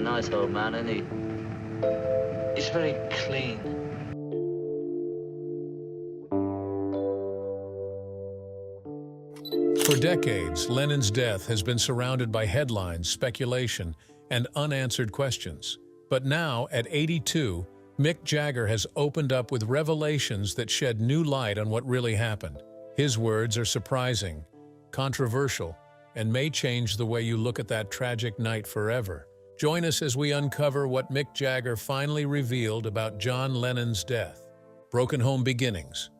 nice old man, isn't he? He's very clean. For decades, Lennon's death has been surrounded by headlines, speculation, and unanswered questions. But now, at 82, Mick Jagger has opened up with revelations that shed new light on what really happened. His words are surprising, controversial, and may change the way you look at that tragic night forever. Join us as we uncover what Mick Jagger finally revealed about John Lennon's death. Broken home beginnings.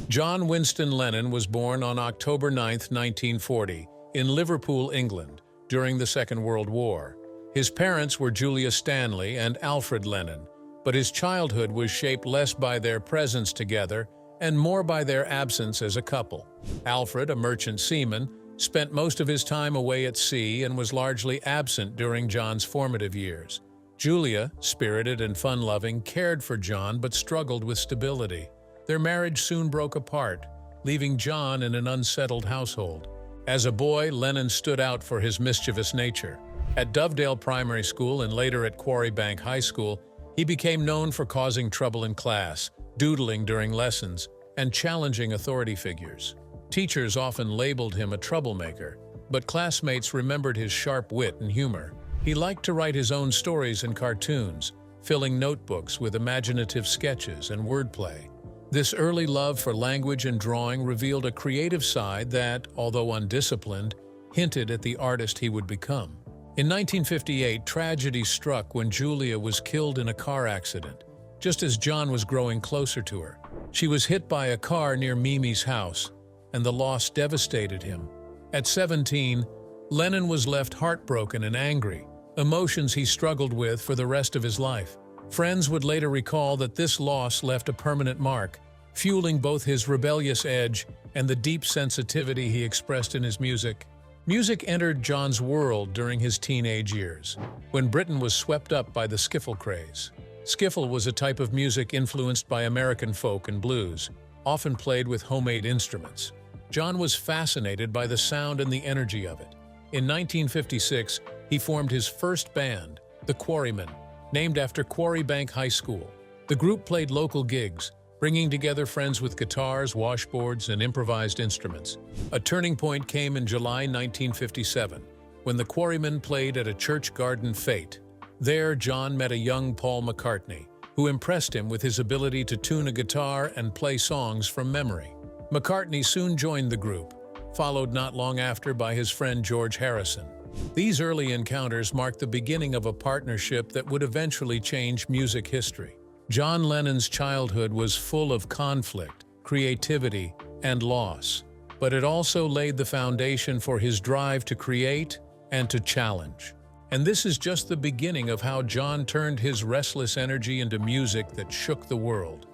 John Winston Lennon was born on October 9, 1940, in Liverpool, England, during the Second World War. His parents were Julia Stanley and Alfred Lennon, but his childhood was shaped less by their presence together and more by their absence as a couple. Alfred, a merchant seaman, spent most of his time away at sea and was largely absent during John's formative years. Julia, spirited and fun-loving, cared for John but struggled with stability. Their marriage soon broke apart, leaving John in an unsettled household. As a boy, Lennon stood out for his mischievous nature. At Dovedale Primary School and later at Quarrybank High School, he became known for causing trouble in class, doodling during lessons, and challenging authority figures. Teachers often labeled him a troublemaker, but classmates remembered his sharp wit and humor. He liked to write his own stories and cartoons, filling notebooks with imaginative sketches and wordplay. This early love for language and drawing revealed a creative side that, although undisciplined, hinted at the artist he would become. In 1958, tragedy struck when Julia was killed in a car accident, just as John was growing closer to her. She was hit by a car near Mimi's house, and the loss devastated him. At 17, Lennon was left heartbroken and angry, emotions he struggled with for the rest of his life. Friends would later recall that this loss left a permanent mark, fueling both his rebellious edge and the deep sensitivity he expressed in his music. Music entered John's world during his teenage years, when Britain was swept up by the skiffle craze. Skiffle was a type of music influenced by American folk and blues, often played with homemade instruments. John was fascinated by the sound and the energy of it. In 1956, he formed his first band, the Quarrymen, named after Quarrybank High School. The group played local gigs, bringing together friends with guitars, washboards, and improvised instruments. A turning point came in July 1957, when the Quarrymen played at a church garden fete. There, John met a young Paul McCartney, who impressed him with his ability to tune a guitar and play songs from memory. McCartney soon joined the group, followed not long after by his friend George Harrison. These early encounters marked the beginning of a partnership that would eventually change music history. John Lennon's childhood was full of conflict, creativity, and loss, but it also laid the foundation for his drive to create and to challenge. And this is just the beginning of how John turned his restless energy into music that shook the world,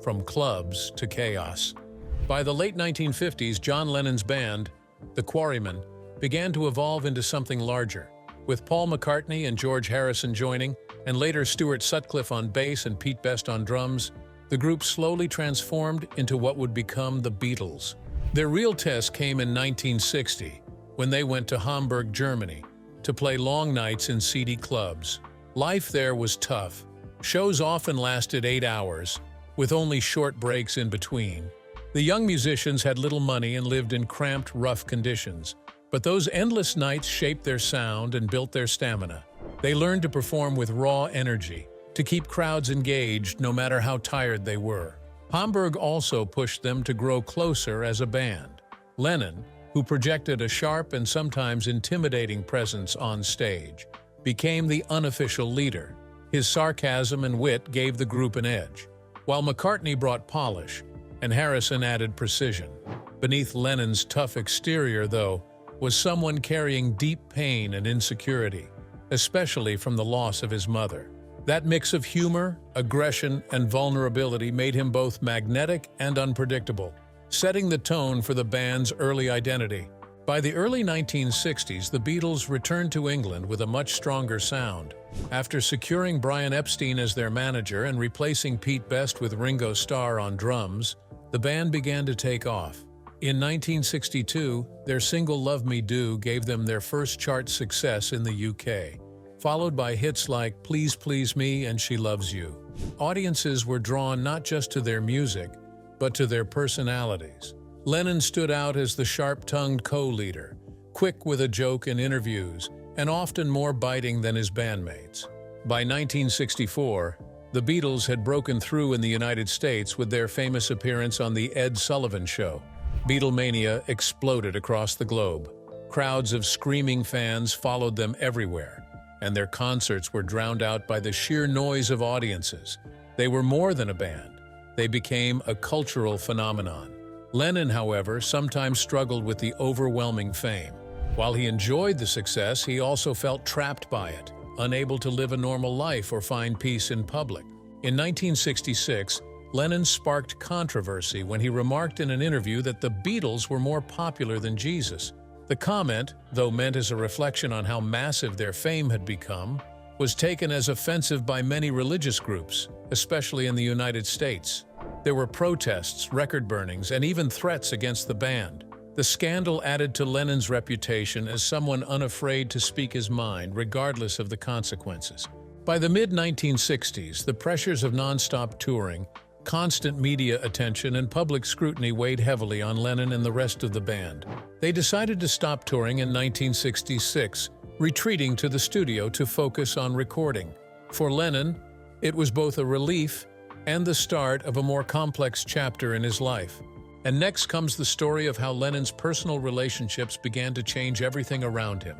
from clubs to chaos. By the late 1950s, John Lennon's band, the Quarrymen, began to evolve into something larger, with Paul McCartney and George Harrison joining, and later Stuart Sutcliffe on bass and Pete Best on drums. The group slowly transformed into what would become the Beatles. Their real test came in 1960, when they went to Hamburg, Germany, to play long nights in seedy clubs. Life there was tough. Shows often lasted 8 hours, with only short breaks in between. The young musicians had little money and lived in cramped, rough conditions. But those endless nights shaped their sound and built their stamina. They learned to perform with raw energy, to keep crowds engaged no matter how tired they were. Hamburg also pushed them to grow closer as a band. Lennon, who projected a sharp and sometimes intimidating presence on stage, became the unofficial leader. His sarcasm and wit gave the group an edge, while McCartney brought polish and Harrison added precision. Beneath Lennon's tough exterior, though, was someone carrying deep pain and insecurity, especially from the loss of his mother. That mix of humor, aggression, and vulnerability made him both magnetic and unpredictable, setting the tone for the band's early identity. By the early 1960s, the Beatles returned to England with a much stronger sound. After securing Brian Epstein as their manager and replacing Pete Best with Ringo Starr on drums, the band began to take off. In 1962, their single Love Me Do gave them their first chart success in the UK. followed by hits like Please Please Me and She Loves You. Audiences were drawn not just to their music, but to their personalities. Lennon stood out as the sharp-tongued co-leader, quick with a joke in interviews, and often more biting than his bandmates. By 1964, the Beatles had broken through in the United States with their famous appearance on The Ed Sullivan Show. Beatlemania exploded across the globe. Crowds of screaming fans followed them everywhere, and their concerts were drowned out by the sheer noise of audiences. They were more than a band. They became a cultural phenomenon. Lennon, however, sometimes struggled with the overwhelming fame. While he enjoyed the success, he also felt trapped by it, unable to live a normal life or find peace in public. In 1966, Lennon sparked controversy when he remarked in an interview that the Beatles were more popular than Jesus. The comment, though meant as a reflection on how massive their fame had become, was taken as offensive by many religious groups, especially in the United States. There were protests, record burnings, and even threats against the band. The scandal added to Lennon's reputation as someone unafraid to speak his mind, regardless of the consequences. By the mid-1960s, the pressures of non-stop touring, constant media attention, and public scrutiny weighed heavily on Lennon and the rest of the band. They decided to stop touring in 1966, retreating to the studio to focus on recording. For Lennon, it was both a relief and the start of a more complex chapter in his life. And next comes the story of how Lennon's personal relationships began to change everything around him.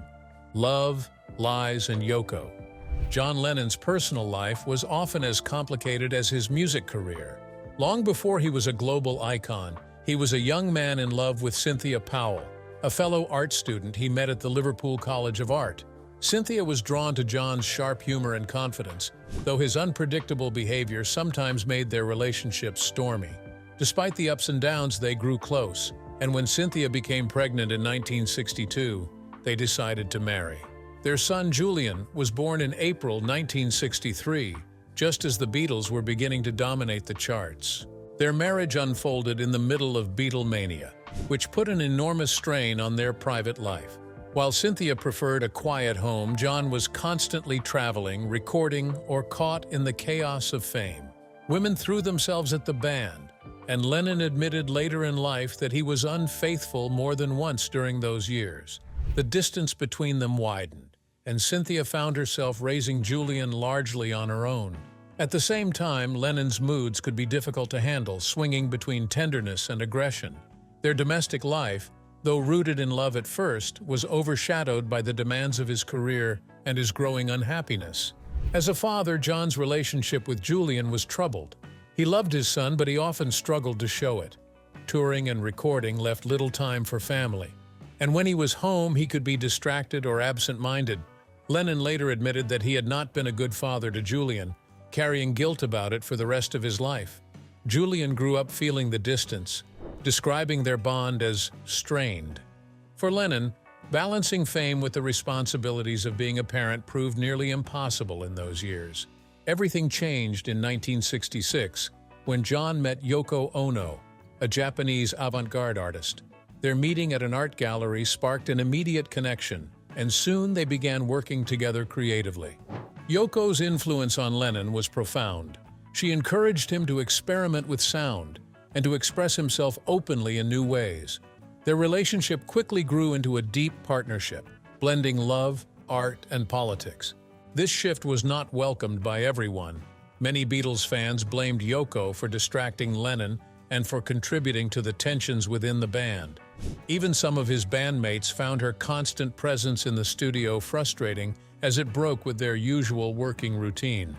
Love, lies, and Yoko. John Lennon's personal life was often as complicated as his music career. Long before he was a global icon, he was a young man in love with Cynthia Powell, a fellow art student he met at the Liverpool College of Art. Cynthia was drawn to John's sharp humor and confidence, though his unpredictable behavior sometimes made their relationship stormy. Despite the ups and downs, they grew close, and when Cynthia became pregnant in 1962, they decided to marry. Their son Julian was born in April 1963, just as the Beatles were beginning to dominate the charts. Their marriage unfolded in the middle of Beatlemania, which put an enormous strain on their private life. While Cynthia preferred a quiet home, John was constantly traveling, recording, or caught in the chaos of fame. Women threw themselves at the band, and Lennon admitted later in life that he was unfaithful more than once during those years. The distance between them widened, and Cynthia found herself raising Julian largely on her own. At the same time, Lennon's moods could be difficult to handle, swinging between tenderness and aggression. Their domestic life, though rooted in love at first, was overshadowed by the demands of his career and his growing unhappiness. As a father, John's relationship with Julian was troubled. He loved his son, but he often struggled to show it. Touring and recording left little time for family, and when he was home, he could be distracted or absent-minded. Lennon later admitted that he had not been a good father to Julian, carrying guilt about it for the rest of his life. Julian grew up feeling the distance, describing their bond as strained. For Lennon, balancing fame with the responsibilities of being a parent proved nearly impossible in those years. Everything changed in 1966 when John met Yoko Ono, a Japanese avant-garde artist. Their meeting at an art gallery sparked an immediate connection, and soon they began working together creatively. Yoko's influence on Lennon was profound. She encouraged him to experiment with sound and to express himself openly in new ways. Their relationship quickly grew into a deep partnership, blending love, art, and politics. This shift was not welcomed by everyone. Many Beatles fans blamed Yoko for distracting Lennon and for contributing to the tensions within the band. Even some of his bandmates found her constant presence in the studio frustrating, as it broke with their usual working routine.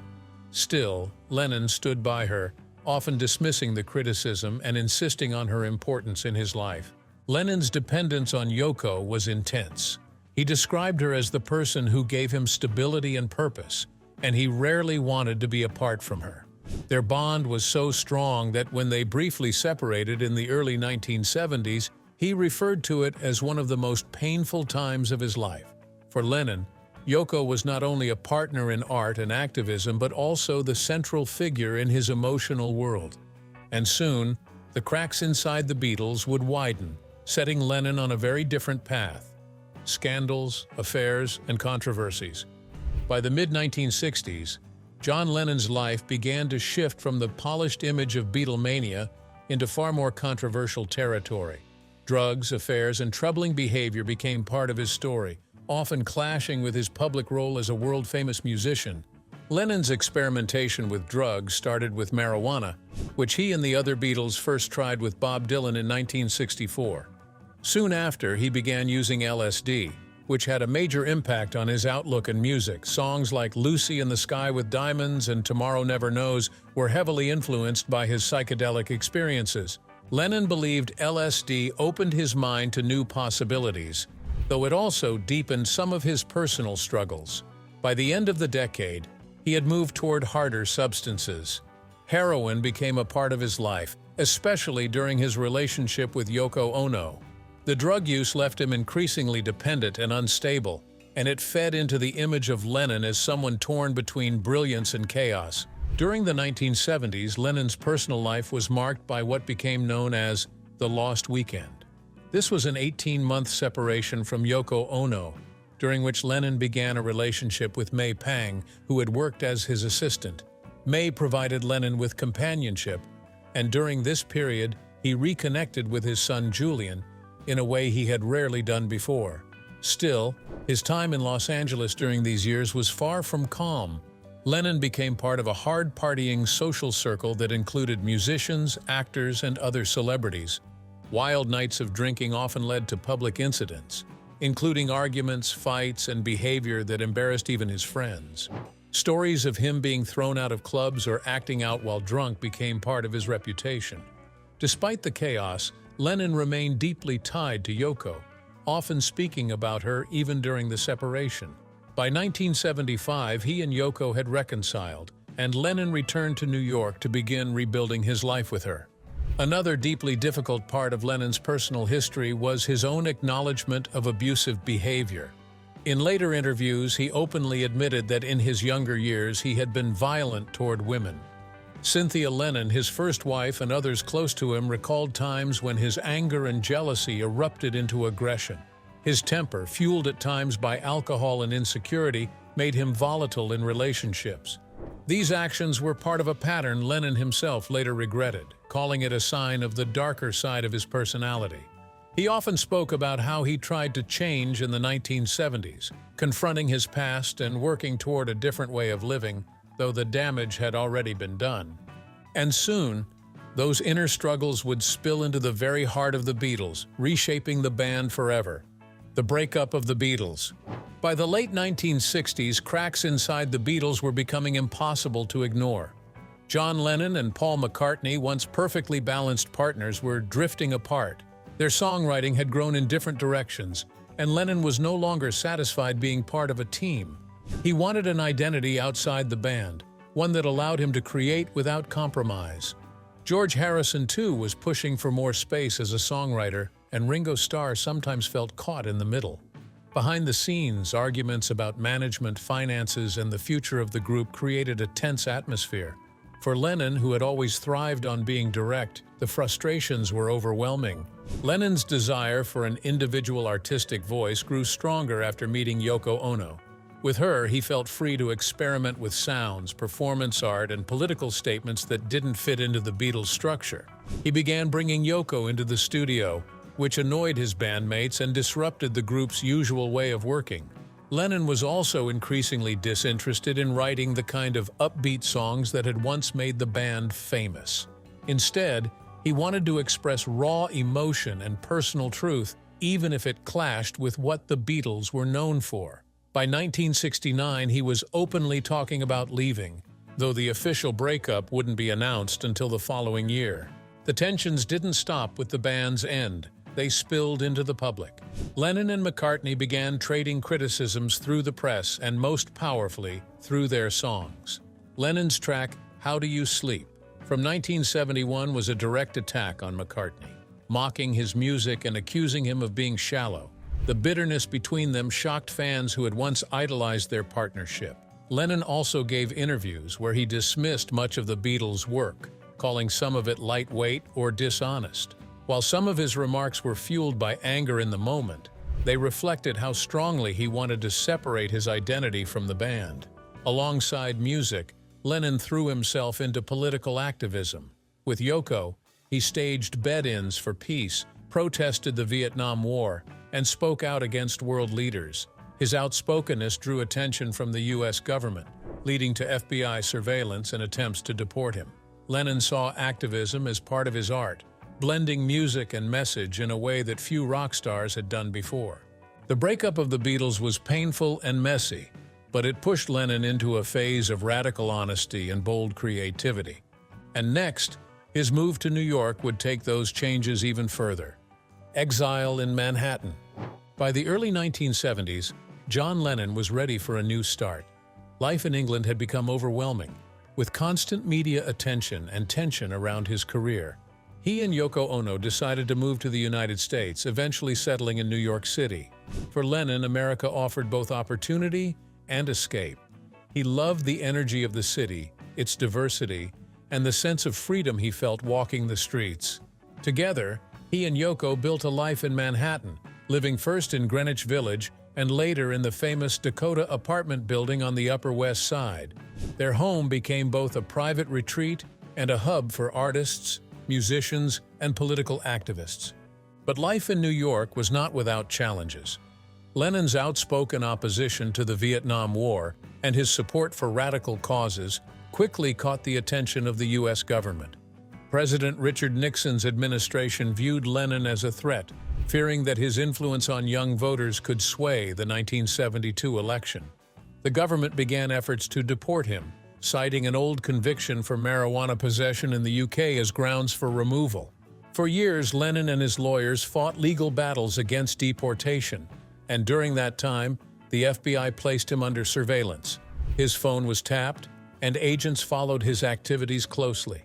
Still, Lennon stood by her, often dismissing the criticism and insisting on her importance in his life. Lennon's dependence on Yoko was intense. He described her as the person who gave him stability and purpose, and he rarely wanted to be apart from her. Their bond was so strong that when they briefly separated in the early 1970s, he referred to it as one of the most painful times of his life. For Lennon, Yoko was not only a partner in art and activism, but also the central figure in his emotional world. And soon, the cracks inside the Beatles would widen, setting Lennon on a very different path. Scandals, affairs, and controversies. By the mid-1960s, John Lennon's life began to shift from the polished image of Beatlemania into far more controversial territory. Drugs, affairs, and troubling behavior became part of his story, often clashing with his public role as a world-famous musician. Lennon's experimentation with drugs started with marijuana, which he and the other Beatles first tried with Bob Dylan in 1964. Soon after, he began using LSD, which had a major impact on his outlook and music. Songs like Lucy in the Sky with Diamonds and Tomorrow Never Knows were heavily influenced by his psychedelic experiences. Lennon believed LSD opened his mind to new possibilities, though it also deepened some of his personal struggles. By the end of the decade, he had moved toward harder substances. Heroin became a part of his life, especially during his relationship with Yoko Ono. The drug use left him increasingly dependent and unstable, and it fed into the image of Lennon as someone torn between brilliance and chaos. During the 1970s, Lennon's personal life was marked by what became known as the Lost Weekend. This was an 18-month separation from Yoko Ono, during which Lennon began a relationship with May Pang, who had worked as his assistant. May provided Lennon with companionship, and during this period, he reconnected with his son Julian in a way he had rarely done before. Still, his time in Los Angeles during these years was far from calm. Lennon became part of a hard-partying social circle that included musicians, actors, and other celebrities. Wild nights of drinking often led to public incidents, including arguments, fights, and behavior that embarrassed even his friends. Stories of him being thrown out of clubs or acting out while drunk became part of his reputation. Despite the chaos, Lennon remained deeply tied to Yoko, often speaking about her even during the separation. By 1975, he and Yoko had reconciled, and Lennon returned to New York to begin rebuilding his life with her. Another deeply difficult part of Lennon's personal history was his own acknowledgement of abusive behavior. In later interviews, he openly admitted that in his younger years he had been violent toward women. Cynthia Lennon, his first wife, and others close to him recalled times when his anger and jealousy erupted into aggression. His temper, fueled at times by alcohol and insecurity, made him volatile in relationships. These actions were part of a pattern Lennon himself later regretted, calling it a sign of the darker side of his personality. He often spoke about how he tried to change in the 1970s, confronting his past and working toward a different way of living, though the damage had already been done. And soon, those inner struggles would spill into the very heart of the Beatles, reshaping the band forever. The breakup of the Beatles. By the late 1960s, cracks inside the Beatles were becoming impossible to ignore. John Lennon and Paul McCartney, once perfectly balanced partners, were drifting apart. Their songwriting had grown in different directions, and Lennon was no longer satisfied being part of a team. He wanted an identity outside the band, one that allowed him to create without compromise. George Harrison, too, was pushing for more space as a songwriter, and Ringo Starr sometimes felt caught in the middle. Behind the scenes, arguments about management, finances, and the future of the group created a tense atmosphere. For Lennon, who had always thrived on being direct, the frustrations were overwhelming. Lennon's desire for an individual artistic voice grew stronger after meeting Yoko Ono. With her, he felt free to experiment with sounds, performance art, and political statements that didn't fit into the Beatles' structure. He began bringing Yoko into the studio, which annoyed his bandmates and disrupted the group's usual way of working. Lennon was also increasingly disinterested in writing the kind of upbeat songs that had once made the band famous. Instead, he wanted to express raw emotion and personal truth, even if it clashed with what the Beatles were known for. By 1969, he was openly talking about leaving, though the official breakup wouldn't be announced until the following year. The tensions didn't stop with the band's end. They spilled into the public. Lennon and McCartney began trading criticisms through the press and, most powerfully, through their songs. Lennon's track, How Do You Sleep, from 1971 was a direct attack on McCartney, mocking his music and accusing him of being shallow. The bitterness between them shocked fans who had once idolized their partnership. Lennon also gave interviews where he dismissed much of the Beatles' work, calling some of it lightweight or dishonest. While some of his remarks were fueled by anger in the moment, They reflected how strongly he wanted to separate his identity from the band. Alongside music, Lennon threw himself into political activism. With Yoko, he staged bed-ins for peace, protested the Vietnam War, and spoke out against world leaders. His outspokenness drew attention from the U.S. government, leading to FBI surveillance and attempts to deport him. Lennon saw activism as part of his art, blending music and message in a way that few rock stars had done before. The breakup of the Beatles was painful and messy, but it pushed Lennon into a phase of radical honesty and bold creativity. And next, his move to New York would take those changes even further. Exile in Manhattan. By the early 1970s, John Lennon was ready for a new start. Life in England had become overwhelming, with constant media attention and tension around his career. He and Yoko Ono decided to move to the United States, eventually settling in New York City. For Lennon, America offered both opportunity and escape. He loved the energy of the city, its diversity, and the sense of freedom he felt walking the streets. Together, he and Yoko built a life in Manhattan, living first in Greenwich Village and later in the famous Dakota apartment building on the Upper West Side. Their home became both a private retreat and a hub for artists, musicians, and political activists. But life in New York was not without challenges. Lennon's outspoken opposition to the Vietnam War and his support for radical causes quickly caught the attention of the U.S. government. President Richard Nixon's administration viewed Lennon as a threat, fearing that his influence on young voters could sway the 1972 election. The government began efforts to deport him, citing an old conviction for marijuana possession in the UK as grounds for removal. For years, Lennon and his lawyers fought legal battles against deportation, and during that time, the FBI placed him under surveillance. His phone was tapped, and agents followed his activities closely.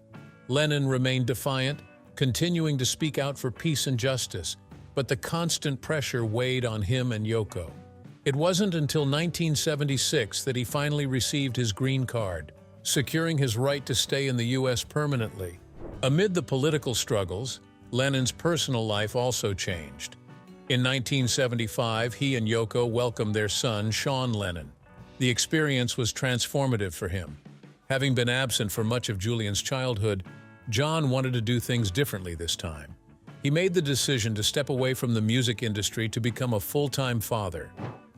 Lennon remained defiant, continuing to speak out for peace and justice, but the constant pressure weighed on him and Yoko. It wasn't until 1976 that he finally received his green card, securing his right to stay in the U.S. permanently. Amid the political struggles, Lennon's personal life also changed. In 1975, he and Yoko welcomed their son, John Lennon. The experience was transformative for him. Having been absent for much of Julian's childhood, John wanted to do things differently this time. He made the decision to step away from the music industry to become a full-time father.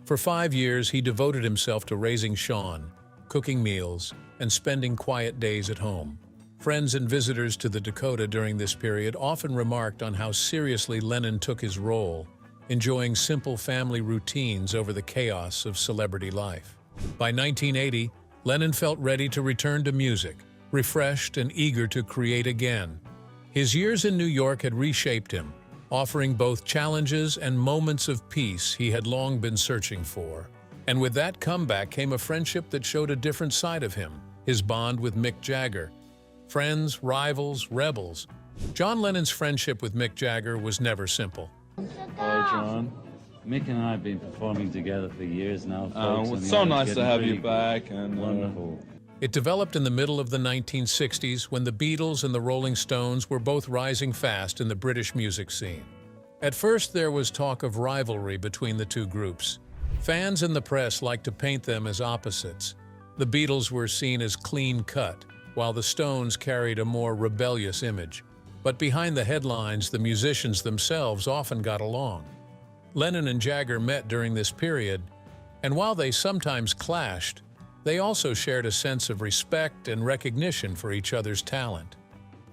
For 5 years, he devoted himself to raising Sean, cooking meals, and spending quiet days at home. Friends and visitors to the Dakota during this period often remarked on how seriously Lennon took his role, enjoying simple family routines over the chaos of celebrity life. By 1980, Lennon felt ready to return to music, refreshed and eager to create again. His years in New York had reshaped him, offering both challenges and moments of peace he had long been searching for. And with that comeback came a friendship that showed a different side of him, his bond with Mick Jagger. Friends, rivals, rebels. John Lennon's friendship with Mick Jagger was never simple. Hello, John. Mick and I have been performing together for years now. It's so nice to have you back. And wonderful. It developed in the middle of the 1960s when the Beatles and the Rolling Stones were both rising fast in the British music scene. At first, there was talk of rivalry between the two groups. Fans and the press liked to paint them as opposites. The Beatles were seen as clean-cut, while the Stones carried a more rebellious image. But behind the headlines, the musicians themselves often got along. Lennon and Jagger met during this period, and while they sometimes clashed, they also shared a sense of respect and recognition for each other's talent.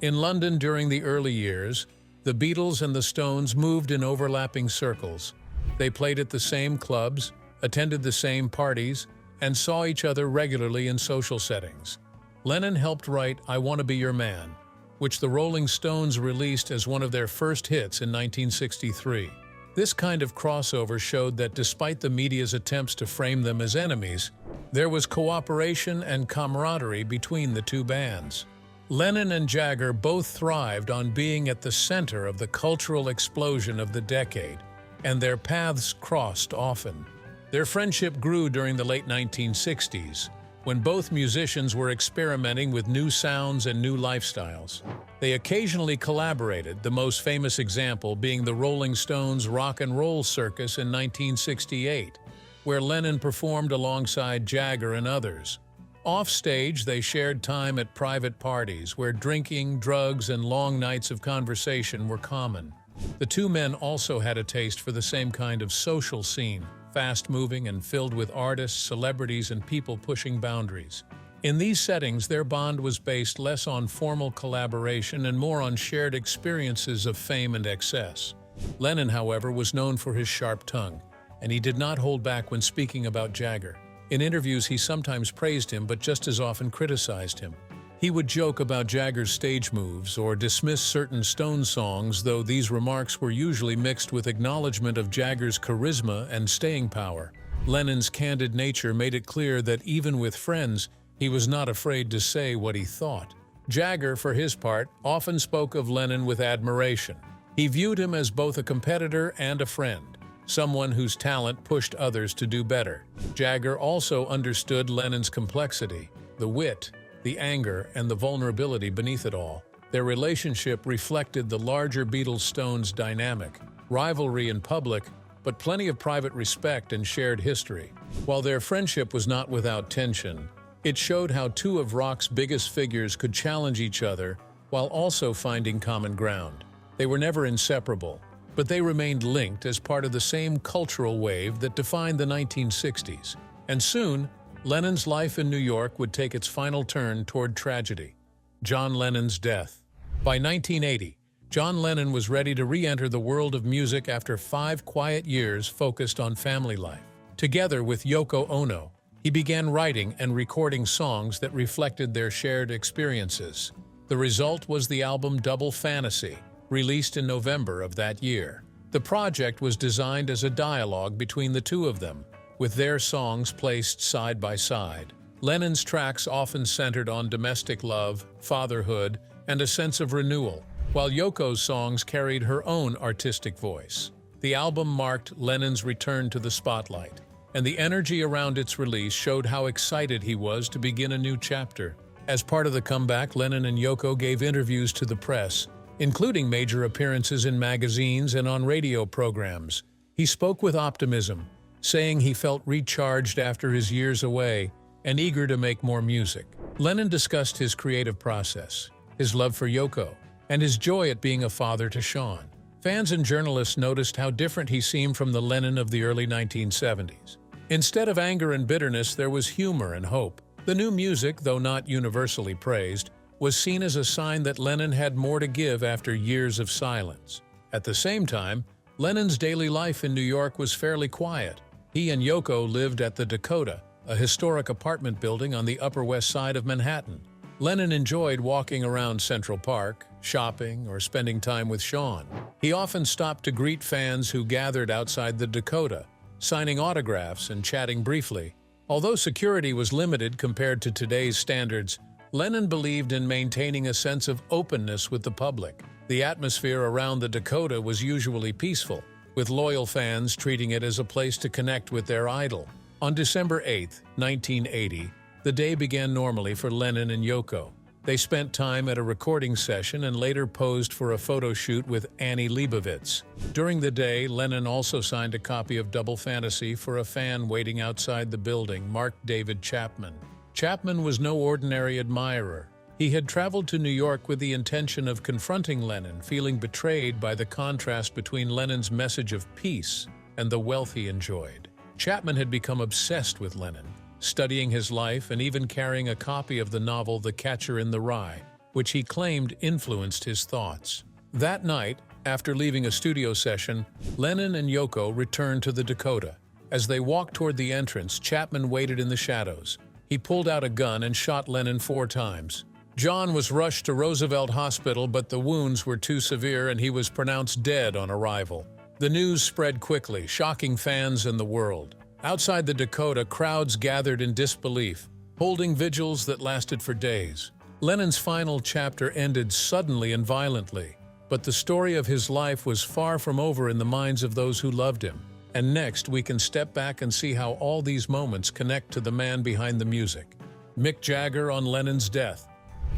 In London during the early years, the Beatles and the Stones moved in overlapping circles. They played at the same clubs, attended the same parties, and saw each other regularly in social settings. Lennon helped write "I Want to Be Your Man," which the Rolling Stones released as one of their first hits in 1963. This kind of crossover showed that despite the media's attempts to frame them as enemies, there was cooperation and camaraderie between the two bands. Lennon and Jagger both thrived on being at the center of the cultural explosion of the decade, and their paths crossed often. Their friendship grew during the late 1960s, when both musicians were experimenting with new sounds and new lifestyles. They occasionally collaborated, the most famous example being the Rolling Stones' Rock and Roll Circus in 1968, where Lennon performed alongside Jagger and others. Off-stage, they shared time at private parties where drinking, drugs, and long nights of conversation were common. The two men also had a taste for the same kind of social scene, fast-moving and filled with artists, celebrities, and people pushing boundaries. In these settings, their bond was based less on formal collaboration and more on shared experiences of fame and excess. Lennon, however, was known for his sharp tongue, and he did not hold back when speaking about Jagger. In interviews, he sometimes praised him, but just as often criticized him. He would joke about Jagger's stage moves or dismiss certain Stones songs, though these remarks were usually mixed with acknowledgement of Jagger's charisma and staying power. Lennon's candid nature made it clear that even with friends, he was not afraid to say what he thought. Jagger, for his part, often spoke of Lennon with admiration. He viewed him as both a competitor and a friend, someone whose talent pushed others to do better. Jagger also understood Lennon's complexity, the wit, the anger, and the vulnerability beneath it all. Their relationship reflected the larger Beatles-Stones dynamic, rivalry in public, but plenty of private respect and shared history. While their friendship was not without tension, it showed how two of rock's biggest figures could challenge each other while also finding common ground. They were never inseparable, but they remained linked as part of the same cultural wave that defined the 1960s. And soon, Lennon's life in New York would take its final turn toward tragedy. John Lennon's death. By 1980, John Lennon was ready to re-enter the world of music after 5 quiet years focused on family life. Together with Yoko Ono, he began writing and recording songs that reflected their shared experiences. The result was the album Double Fantasy, released in November of that year. The project was designed as a dialogue between the two of them, with their songs placed side by side. Lennon's tracks often centered on domestic love, fatherhood, and a sense of renewal, while Yoko's songs carried her own artistic voice. The album marked Lennon's return to the spotlight, and the energy around its release showed how excited he was to begin a new chapter. As part of the comeback, Lennon and Yoko gave interviews to the press, including major appearances in magazines and on radio programs. He spoke with optimism, saying he felt recharged after his years away and eager to make more music. Lennon discussed his creative process, his love for Yoko, and his joy at being a father to Sean. Fans and journalists noticed how different he seemed from the Lennon of the early 1970s. Instead of anger and bitterness, there was humor and hope. The new music, though not universally praised, was seen as a sign that Lennon had more to give after years of silence. At the same time, Lennon's daily life in New York was fairly quiet. He and Yoko lived at the Dakota, a historic apartment building on the Upper West Side of Manhattan. Lennon enjoyed walking around Central Park, shopping, or spending time with Sean. He often stopped to greet fans who gathered outside the Dakota, signing autographs and chatting briefly. Although security was limited compared to today's standards, Lennon believed in maintaining a sense of openness with the public. The atmosphere around the Dakota was usually peaceful, with loyal fans treating it as a place to connect with their idol. On December 8, 1980, the day began normally for Lennon and Yoko. They spent time at a recording session and later posed for a photo shoot with Annie Leibovitz. During the day, Lennon also signed a copy of Double Fantasy for a fan waiting outside the building, Mark David Chapman. Chapman was no ordinary admirer. He had traveled to New York with the intention of confronting Lennon, feeling betrayed by the contrast between Lennon's message of peace and the wealth he enjoyed. Chapman had become obsessed with Lennon, studying his life and even carrying a copy of the novel The Catcher in the Rye, which he claimed influenced his thoughts. That night, after leaving a studio session, Lennon and Yoko returned to the Dakota. As they walked toward the entrance, Chapman waited in the shadows. He pulled out a gun and shot Lennon 4 times. John was rushed to Roosevelt Hospital, but the wounds were too severe and he was pronounced dead on arrival. The news spread quickly, shocking fans and the world. Outside the Dakota, crowds gathered in disbelief, holding vigils that lasted for days. Lennon's final chapter ended suddenly and violently, but the story of his life was far from over in the minds of those who loved him. And next, we can step back and see how all these moments connect to the man behind the music. Mick Jagger on Lennon's death.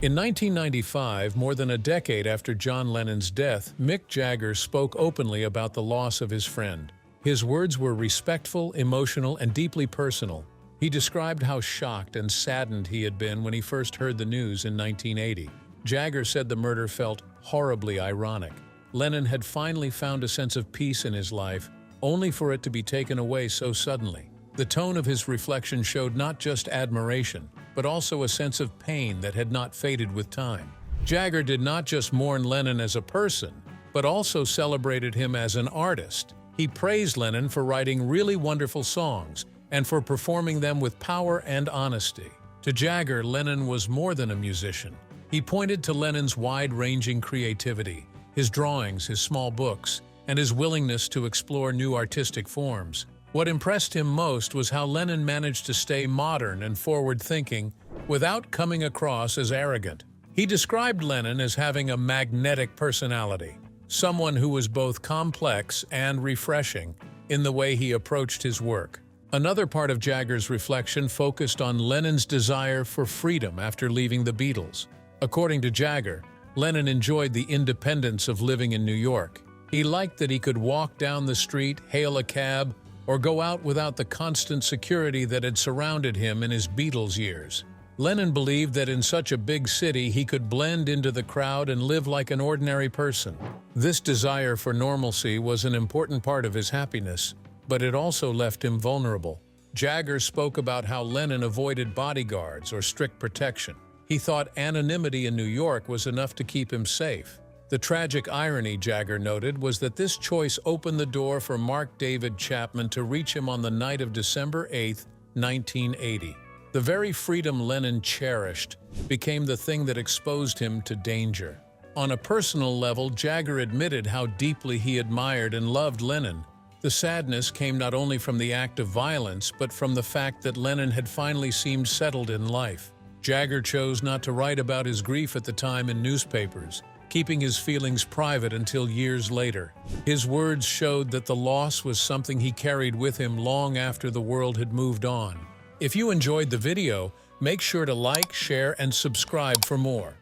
In 1995, more than a decade after John Lennon's death, Mick Jagger spoke openly about the loss of his friend. His words were respectful, emotional, and deeply personal. He described how shocked and saddened he had been when he first heard the news in 1980. Jagger said the murder felt horribly ironic. Lennon had finally found a sense of peace in his life, only for it to be taken away so suddenly. The tone of his reflection showed not just admiration, but also a sense of pain that had not faded with time. Jagger did not just mourn Lennon as a person, but also celebrated him as an artist. He praised Lennon for writing really wonderful songs and for performing them with power and honesty. To Jagger, Lennon was more than a musician. He pointed to Lennon's wide-ranging creativity, his drawings, his small books, and his willingness to explore new artistic forms. What impressed him most was how Lennon managed to stay modern and forward-thinking without coming across as arrogant. He described Lennon as having a magnetic personality, someone who was both complex and refreshing in the way he approached his work. Another part of Jagger's reflection focused on Lennon's desire for freedom after leaving the Beatles. According to Jagger, Lennon enjoyed the independence of living in New York. He liked that he could walk down the street, hail a cab, or go out without the constant security that had surrounded him in his Beatles years. Lennon believed that in such a big city he could blend into the crowd and live like an ordinary person. This desire for normalcy was an important part of his happiness, but it also left him vulnerable. Jagger spoke about how Lennon avoided bodyguards or strict protection. He thought anonymity in New York was enough to keep him safe. The tragic irony, Jagger noted, was that this choice opened the door for Mark David Chapman to reach him on the night of December 8, 1980. The very freedom Lennon cherished became the thing that exposed him to danger. On a personal level, Jagger admitted how deeply he admired and loved Lennon. The sadness came not only from the act of violence, but from the fact that Lennon had finally seemed settled in life. Jagger chose not to write about his grief at the time in newspapers, keeping his feelings private until years later. His words showed that the loss was something he carried with him long after the world had moved on. If you enjoyed the video, make sure to like, share, and subscribe for more.